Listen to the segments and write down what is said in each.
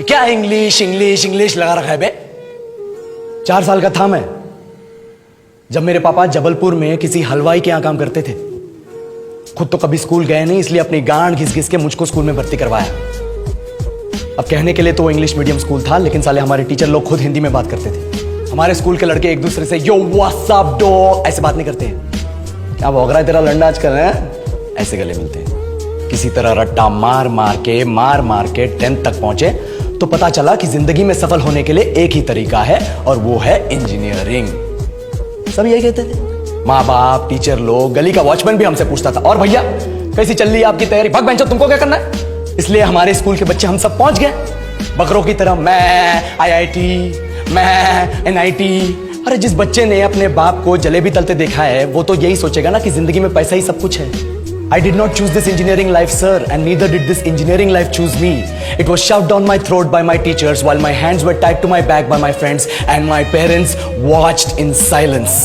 क्या English English English लगा रखा है बे? 4 साल का था मैं जब मेरे पापा जबलपुर में किसी हलवाई के यहां काम करते थे। खुद तो कभी स्कूल गए नहीं, इसलिए अपनी गांड घिस घिस के मुझको स्कूल में भर्ती करवाया। अब कहने के लिए तो इंग्लिश मीडियम स्कूल था, लेकिन साले हमारे टीचर लोग खुद हिंदी में बात करते थे। हमारे स्कूल के लड़के एक दूसरे से यो व्हाट्स अप डॉ ऐसे बात नहीं करते हैं। क्या भौंक रहा है तेरा लंडा आजकल है? ऐसे गले मिलते हैं। किसी तरह रट्टा मार मार के 10th तक पहुंचे तो पता चला कि जिंदगी में सफल होने के लिए एक ही तरीका है और वो है इंजीनियरिंग। सब यही कहते थे। माँ बाप, टीचर लोग, गली का वॉचमैन भी हमसे पूछता था, और भैया कैसी चल रही है आपकी तैयारी? भाग बेंचो, तुमको क्या करना है? इसलिए हमारे स्कूल के बच्चे हम सब पहुंच गए बकरों की तरह। मैं IIT, मैं NIT। अरे जिस बच्चे ने अपने बाप को जलेबी तलते देखा है वो तो यही सोचेगा ना कि जिंदगी में पैसा ही सब कुछ है। I did not choose this engineering life, sir, and neither did this engineering life choose me. It was shoved down my throat by my teachers while my hands were tied to my back by my friends and my parents watched in silence.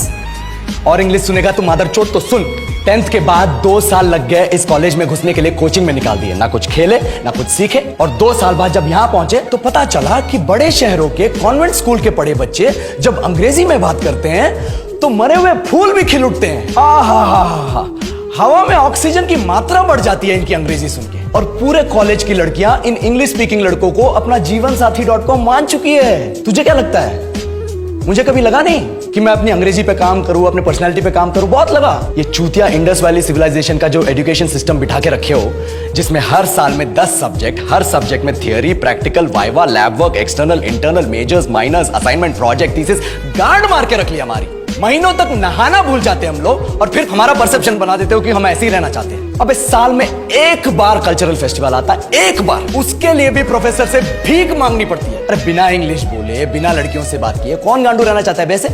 और English सुनेगा तो मादरचोद तो सुन। 10th के बाद 2 साल लग गए इस कॉलेज में घुसने के लिए, कोचिंग में निकाल दिए। ना कुछ खेले ना कुछ सीखे। और 2 साल बाद जब यहां पहुंचे तो पता चला कि बड़े शहरों के कॉन्वेंट स्कूल के पढ़े बच्चे जब अंग्रेजी में बात करते हैं तो मरे हुए फूल भी खिल उठते हैं। आहा, हवा में ऑक्सीजन की मात्रा बढ़ जाती है इनकी अंग्रेजी सुन के। और पूरे कॉलेज की लड़कियां इन इंग्लिश स्पीकिंग लड़कों को अपना जीवनसाथी.com मान चुकी है। तुझे क्या लगता है? मुझे कभी लगा नहीं कि मैं अपनी अंग्रेजी पे काम करूं, अपनी पर्सनालिटी पे काम करूं। बहुत लगा। ये चूतिया इंडस वैली सिविलाइजेशन का जो एजुकेशन सिस्टम बिठा के रखे हो, जिसमें हर साल में 10 सब्जेक्ट, हर सब्जेक्ट में theory, practical, viva, lab work, external, internal, majors, minors, assignment, project, thesis, गांड मार के रख लिया हमारी। महीनों तक नहाना भूल जाते हैं हम लोग और फिर हमारा परसेप्शन बना देते हो कि हम ऐसे ही रहना चाहते हैं। अब इस साल में एक बार कल्चरल फेस्टिवल आता है, एक बार, उसके लिए भी प्रोफेसर से भीख मांगनी पड़ती है। अरे बिना इंग्लिश बोले, बिना लड़कियों से बात किए कौन गांडू रहना चाहता है वैसे?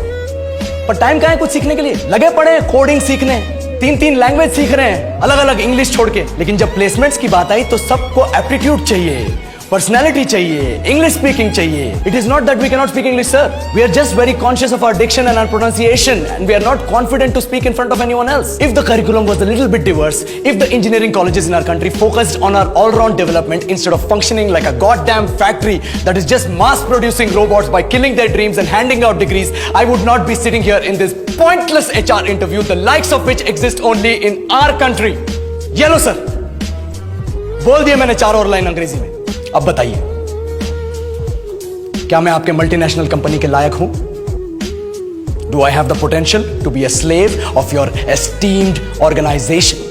पर टाइम कहां है कुछ सीखने के लिए? लगे पड़े कोडिंग सीखने, 3 लैंग्वेज सीख रहे हैं अलग अलग इंग्लिश छोड़ के। लेकिन जब प्लेसमेंट्स की बात आई तो सबको एप्टीट्यूड चाहिए, पर्सनैलिटी चाहिए, इंग्लिश स्पीकिंग चाहिए। It is not that we can not speak English, sir. We are just very conscious of our diction and our pronunciation and we are not confident to speak in front of anyone else. If the curriculum was a little bit diverse, if the engineering colleges in our country focused on our all round development instead of functioning like a goddamn factory that is just mass producing robots by killing their dreams and handing out degrees, I would not be sitting here in this pointless HR interview, the likes of which exist only in our country. ये लो sir, बोल दिया मैंने 4 और line अंग्रेजी में। अब बताइए, क्या मैं आपके मल्टीनेशनल कंपनी के लायक हूं? Do I have the potential to be a slave of your esteemed organization?